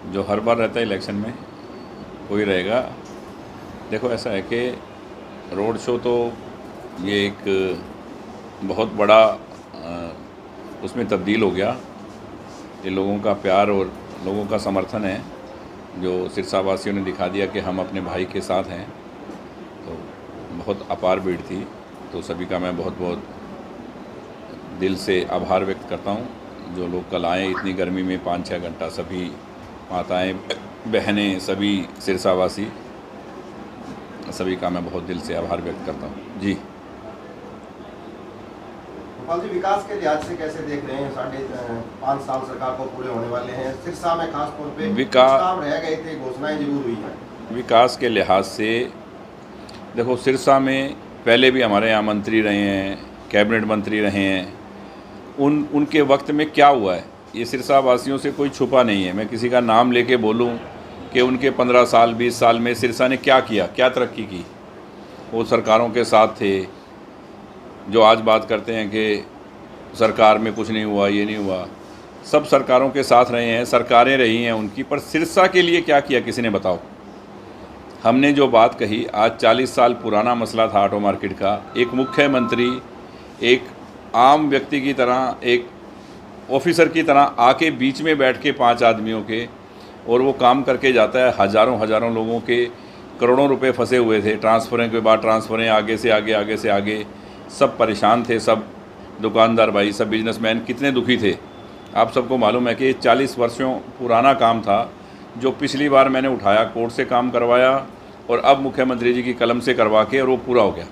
जो हर बार रहता है इलेक्शन में वही रहेगा। देखो ऐसा है कि रोड शो तो ये एक बहुत बड़ा उसमें तब्दील हो गया। ये लोगों का प्यार और लोगों का समर्थन है जो सिरसा वासियों ने दिखा दिया कि हम अपने भाई के साथ हैं। तो बहुत अपार भीड़ थी। तो सभी का मैं बहुत बहुत दिल से आभार व्यक्त करता हूँ। जो लोग कल आए इतनी गर्मी में 5-6 घंटा, सभी माताएं, बहनें, सभी सिरसावासी, सभी का मैं बहुत दिल से आभार व्यक्त करता हूँ जी। गोपाल जी, विकास के लिहाज से कैसे देख रहे हैं? 5.5 साल सरकार को पूरे होने वाले हैं। सिरसा में खास तौर पे कुछ काम रह गए थे, घोषणाएं जरूर हुई हैं। विकास के लिहाज से देखो, सिरसा में पहले भी हमारे यहाँ मंत्री रहे हैं, कैबिनेट मंत्री रहे हैं। उनके वक्त में क्या हुआ है ये सिरसा वासियों से कोई छुपा नहीं है। मैं किसी का नाम लेके बोलूं कि उनके 15 साल 20 साल में सिरसा ने क्या किया, क्या तरक्की की। वो सरकारों के साथ थे। जो आज बात करते हैं कि सरकार में कुछ नहीं हुआ, ये नहीं हुआ, सब सरकारों के साथ रहे हैं, सरकारें रही हैं उनकी। पर सिरसा के लिए क्या किया किसी ने बताओ। हमने जो बात कही, आज 40 साल पुराना मसला था ऑटो मार्केट का। एक मुख्यमंत्री एक आम व्यक्ति की तरह, एक ऑफिसर की तरह आके बीच में बैठ के 5 आदमियों के, और वो काम करके जाता है। हज़ारों हज़ारों लोगों के करोड़ों रुपए फंसे हुए थे, ट्रांसफ़रें के बाद ट्रांसफ़रें, आगे से आगे, आगे से आगे, सब परेशान थे। सब दुकानदार भाई, सब बिजनेसमैन कितने दुखी थे। आप सबको मालूम है कि 40 वर्षों पुराना काम था जो पिछली बार मैंने उठाया, कोर्ट से काम करवाया और अब मुख्यमंत्री जी की कलम से करवा के, और वो पूरा हो गया।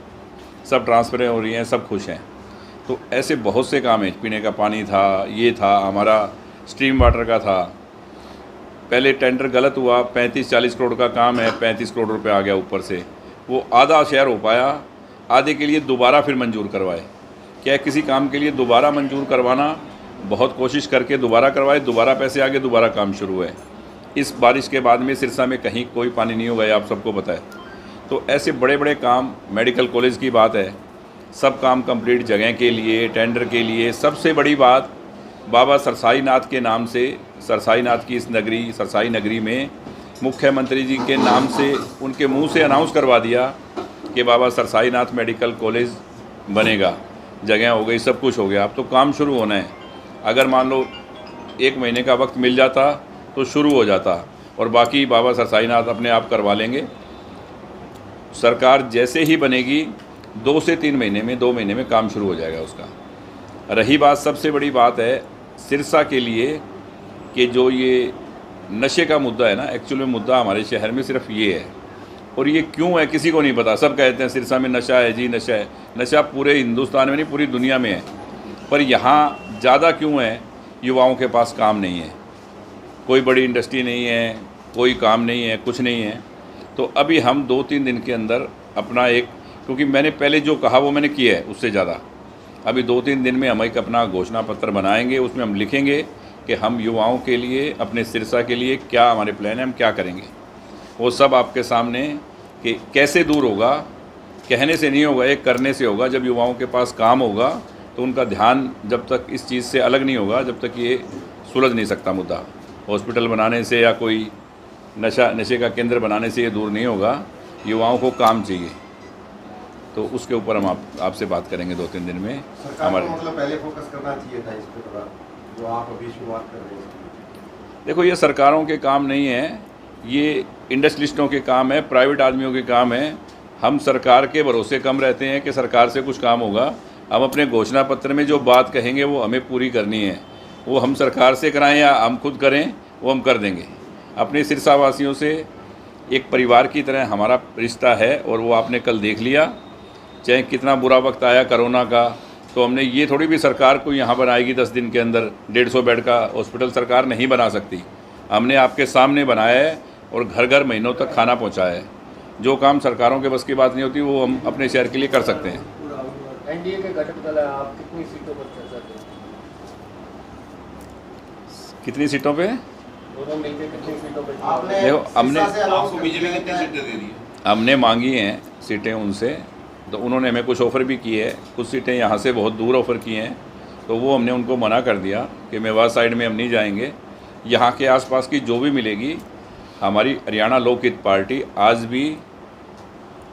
सब ट्रांसफ़रें हो रही हैं, सब खुश हैं। तो ऐसे बहुत से काम हैं। पीने का पानी था, ये था, हमारा स्ट्रीम वाटर का था। पहले टेंडर गलत हुआ, 35-40 करोड़ का काम है, 35 करोड़ रुपए आ गया ऊपर से। वो आधा शेयर हो पाया, आधे के लिए दोबारा फिर मंजूर करवाए। क्या किसी काम के लिए दोबारा मंजूर करवाना, बहुत कोशिश करके दोबारा करवाए, दोबारा पैसे आ गए, दोबारा काम शुरू है। इस बारिश के बाद में सिरसा में कहीं कोई पानी नहीं हो गया, आप सबको पता है। तो ऐसे बड़े बड़े काम, मेडिकल कॉलेज की बात है, सब काम कंप्लीट जगह के लिए, टेंडर के लिए। सबसे बड़ी बात, बाबा सरसाई नाथ के नाम से, सरसाई नाथ की इस नगरी, सरसाई नगरी में मुख्यमंत्री जी के नाम से, उनके मुंह से अनाउंस करवा दिया कि बाबा सरसाई नाथ मेडिकल कॉलेज बनेगा। जगह हो गई, सब कुछ हो गया, अब तो काम शुरू होना है। अगर मान लो 1 महीने का वक्त मिल जाता तो शुरू हो जाता, और बाकी बाबा सरसाई नाथ अपने आप करवा लेंगे। सरकार जैसे ही बनेगी 2 से 3 महीने में, 2 महीने में काम शुरू हो जाएगा उसका। रही बात, सबसे बड़ी बात है सिरसा के लिए कि जो ये नशे का मुद्दा है ना, एक्चुअल में मुद्दा हमारे शहर में सिर्फ ये है। और ये क्यों है किसी को नहीं पता। सब कहते हैं सिरसा में नशा है जी, नशा है। नशा पूरे हिंदुस्तान में नहीं, पूरी दुनिया में है। पर यहाँ ज़्यादा क्यों है? युवाओं के पास काम नहीं है, कोई बड़ी इंडस्ट्री नहीं है, कोई काम नहीं है, कुछ नहीं है। तो अभी हम 2-3 दिन के अंदर अपना एक, क्योंकि मैंने पहले जो कहा वो मैंने किया है, उससे ज़्यादा अभी 2-3 दिन में हम एक अपना घोषणा पत्र बनाएंगे। उसमें हम लिखेंगे कि हम युवाओं के लिए, अपने सिरसा के लिए क्या हमारे प्लान है, हम क्या करेंगे। वो सब आपके सामने कि कैसे दूर होगा, कहने से नहीं होगा, एक करने से होगा। जब युवाओं के पास काम होगा तो उनका ध्यान जब तक इस चीज़ से अलग नहीं होगा, जब तक ये सुलझ नहीं सकता मुद्दा। हॉस्पिटल बनाने से या कोई नशे का केंद्र बनाने से ये दूर नहीं होगा। युवाओं को काम चाहिए, तो उसके ऊपर हम आपसे बात करेंगे 2-3 दिन में। हमारे मतलब पहले फोकस करना चाहिए था इस पर, जो आप अभी शुरुआत कर रहे हैं। देखो, ये सरकारों के काम नहीं है, ये इंडस्ट्रियलिस्टों के काम है, प्राइवेट आदमियों के काम है। हम सरकार के भरोसे कम रहते हैं कि सरकार से कुछ काम होगा। हम अपने घोषणा पत्र में जो बात कहेंगे वो हमें पूरी करनी है। वो हम सरकार से कराएं या हम खुद करें, वो हम कर देंगे। अपने सिरसा वासियों से एक परिवार की तरह हमारा रिश्ता है, और वो आपने कल देख लिया। चाहे कितना बुरा वक्त आया कोरोना का, तो हमने ये थोड़ी भी सरकार को यहाँ बनाएगी 10 दिन के अंदर 150 बेड का हॉस्पिटल सरकार नहीं बना सकती। हमने आपके सामने बनाया है और घर घर महीनों tक खाना पहुँचाया है। जो काम सरकारों के बस की बात नहीं होती वो हम अपने शहर के लिए कर सकते हैं। एनडीए के घटक दल है, आप कितनी सीटों पर चर्चा करें? कितनी सीटों पे? दोनों मिलकर कितनी सीटों पर? देखो, आपको बीजेपी कितनी सीटें दे दी? हमने मांगी हैं सीटें उनसे, तो उन्होंने हमें कुछ ऑफ़र भी की है। कुछ सीटें यहाँ से बहुत दूर ऑफ़र की हैं, तो वो हमने उनको मना कर दिया कि मेवात साइड में हम नहीं जाएंगे। यहाँ के आसपास की जो भी मिलेगी, हमारी हरियाणा लोकहित पार्टी आज भी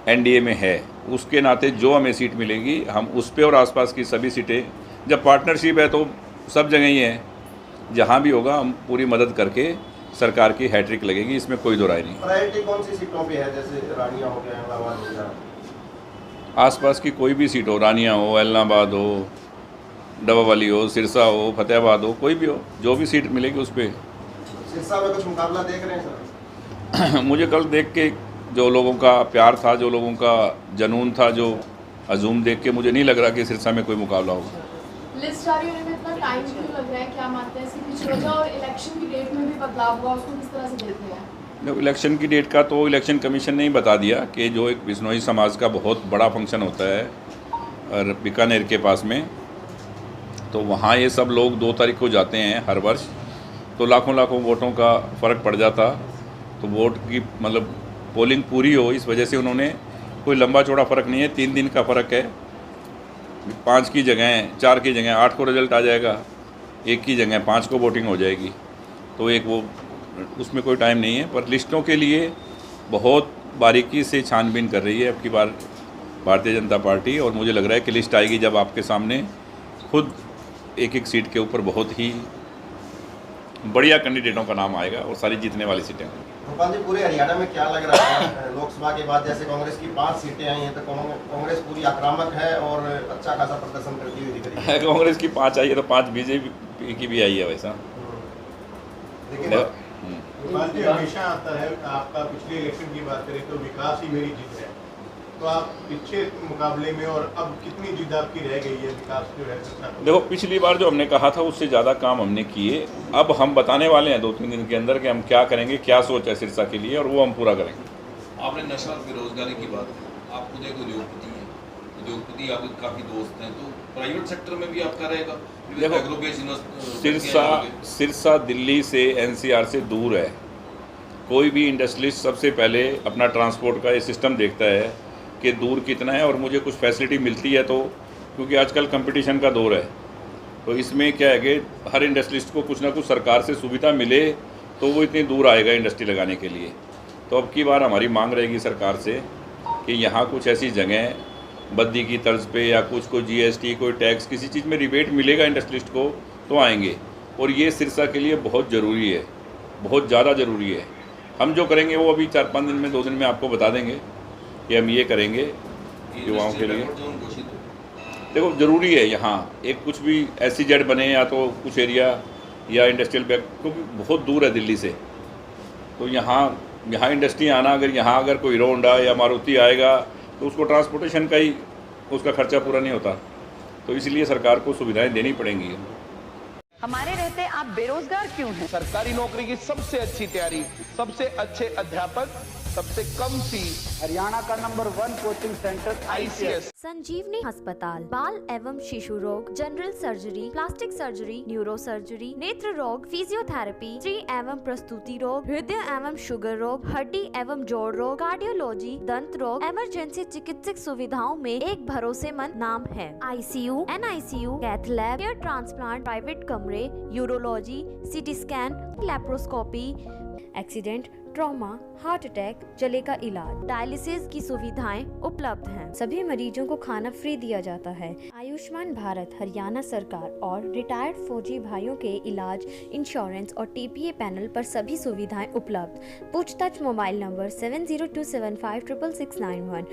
एनडीए में है, उसके नाते जो हमें सीट मिलेगी हम उस पे और आसपास की सभी सीटें, जब पार्टनरशिप है तो सब जगह ही है, जहाँ भी होगा हम पूरी मदद करके सरकार की हैट्रिक लगेगी, इसमें कोई दो राय नहीं। प्रायोरिटी कौन सी सीटों पे है, जैसे रानिया हो गया, इलाहाबाद हो गया? आसपास की कोई भी सीट हो, रानिया हो, इलाहाबाद हो, डबावाली हो, सिरसा हो, फतेहाबाद हो, कोई भी हो, जो भी सीट मिलेगी उस पर। सिरसा में कुछ मुकाबला देख रहे हैं सर? मुझे कल देख के जो लोगों का प्यार था, जो लोगों का जुनून था, जो अजूम देख के मुझे नहीं लग रहा कि सिरसा में कोई मुकाबला होगा। लिस्ट जारी होने में इतना टाइम क्यों लग रहा है, क्या मानते हैं इसकी पीछे वजह, और इलेक्शन की डेट में भी बदलाव हुआ, उसको किस तरह से देखते हैं? इलेक्शन की डेट का तो इलेक्शन कमीशन ने ही बता दिया कि जो एक बिश्नोई समाज का बहुत बड़ा फंक्शन होता है और बीकानेर के पास में, तो वहाँ ये सब लोग 2 तारीख को जाते हैं हर वर्ष, तो लाखों लाखों वोटों का फ़र्क पड़ जाता, तो वोट की मतलब पोलिंग पूरी हो, इस वजह से उन्होंने, कोई लंबा चौड़ा फ़र्क नहीं है, 3 दिन का फ़र्क है, 5 की जगह 4 की जगह 8 को रिजल्ट आ जाएगा, 1 की जगह 5 को वोटिंग हो जाएगी, तो एक वो उसमें कोई टाइम नहीं है। पर लिस्टों के लिए बहुत बारीकी से छानबीन कर रही है अब की बार भारतीय जनता पार्टी, और मुझे लग रहा है कि लिस्ट आएगी जब आपके सामने खुद एक एक सीट के ऊपर बहुत ही बढ़िया कैंडिडेटों का नाम आएगा और सारी जीतने वाली सीटें होंगी। भोपाल जी, पूरे हरियाणा में क्या लग रहा है लोकसभा के बाद, जैसे कांग्रेस की 5 सीटें आई हैं, तो कांग्रेस पूरी आक्रामक है और अच्छा खासा प्रदर्शन करती हुई दिख रही है? कांग्रेस की 5 आई है तो 5 बीजेपी की भी आई है वैसा। लेकिन भोपाल जी हमेशा आता है, आपका पिछले इलेक्शन की बात करें तो विकास ही मेरी जीत है, तो आप पिछले मुकाबले में और अब कितनी जीत आपकी रह गई है विकास जो है? देखो, पिछली बार जो हमने कहा था उससे ज़्यादा काम हमने किए, अब हम बताने वाले हैं 2-3 दिन के अंदर कि हम क्या करेंगे, क्या सोच है सिरसा के लिए, और वो हम पूरा करेंगे। आपने नशा और बेरोजगारी की बात की, आप खुद एक उद्योगपति हैं, उद्योगपति आपके काफ़ी दोस्त हैं, तो प्राइवेट सेक्टर में भी आपका रहेगा? देखो, सिरसा दिल्ली से एनसीआर से दूर है, कोई भी इंडस्ट्रियलिस्ट सबसे पहले अपना ट्रांसपोर्ट का ये सिस्टम देखता है कि दूर कितना है और मुझे कुछ फैसिलिटी मिलती है, तो क्योंकि आजकल कंपटीशन का दौर है, तो इसमें क्या है कि हर इंडस्ट्रियलिस्ट को कुछ ना कुछ सरकार से सुविधा मिले तो वो इतनी दूर आएगा इंडस्ट्री लगाने के लिए। तो अब की बार हमारी मांग रहेगी सरकार से कि यहाँ कुछ ऐसी जगह बद्दी की तर्ज पे या कुछ कोई जीएसटी, कोई टैक्स, किसी चीज़ में रिबेट मिलेगा इंडस्ट्रियलिस्ट को तो आएंगे, और ये सिरसा के लिए बहुत ज़रूरी है, बहुत ज़्यादा ज़रूरी है। हम जो करेंगे वो अभी 4-5 दिन में, 2 दिन में आपको बता देंगे कि हम ये करेंगे युवाओं के लिए। देखो, ज़रूरी है यहाँ एक कुछ भी SEZ बने या तो कुछ एरिया या इंडस्ट्रियल बैक, क्योंकि बहुत दूर है दिल्ली से, तो यहाँ इंडस्ट्री आना, अगर कोई हीरो होंडा या मारुति आएगा तो उसको ट्रांसपोर्टेशन का ही उसका खर्चा पूरा नहीं होता, तो इसलिए सरकार को सुविधाएं देनी पड़ेंगी। हमारे रहते आप बेरोजगार क्यों हैं? सरकारी नौकरी की सबसे अच्छी तैयारी, सबसे अच्छे अध्यापक, सबसे कम फीस, हरियाणा का नंबर 1 कोचिंग सेंटर ICS। संजीवनी अस्पताल बाल एवं शिशु रोग, general surgery, plastic surgery, neuro surgery, नेत्र रोग, फिजियोथेरेपी, स्त्री एवं प्रस्तुति रोग, हृदय एवं शुगर रोग, हड्डी एवं जोड़ रोग, कार्डियोलॉजी, दंत रोग, इमरजेंसी चिकित्सक सुविधाओं में एक भरोसेमंद नाम है। ICU, NICU, cath lab, hair transplant, private कमरे, urology, CT scan, laparoscopy, accident, trauma, heart attack, जले का इलाज, डायलिसिस की सुविधाएं उपलब्ध हैं। सभी मरीजों को खाना फ्री दिया जाता है। आयुष्मान भारत हरियाणा सरकार और रिटायर्ड फौजी भाइयों के इलाज, इंश्योरेंस और TPA पैनल पर सभी सुविधाएं उपलब्ध। पूछताछ मोबाइल नंबर 7027566691।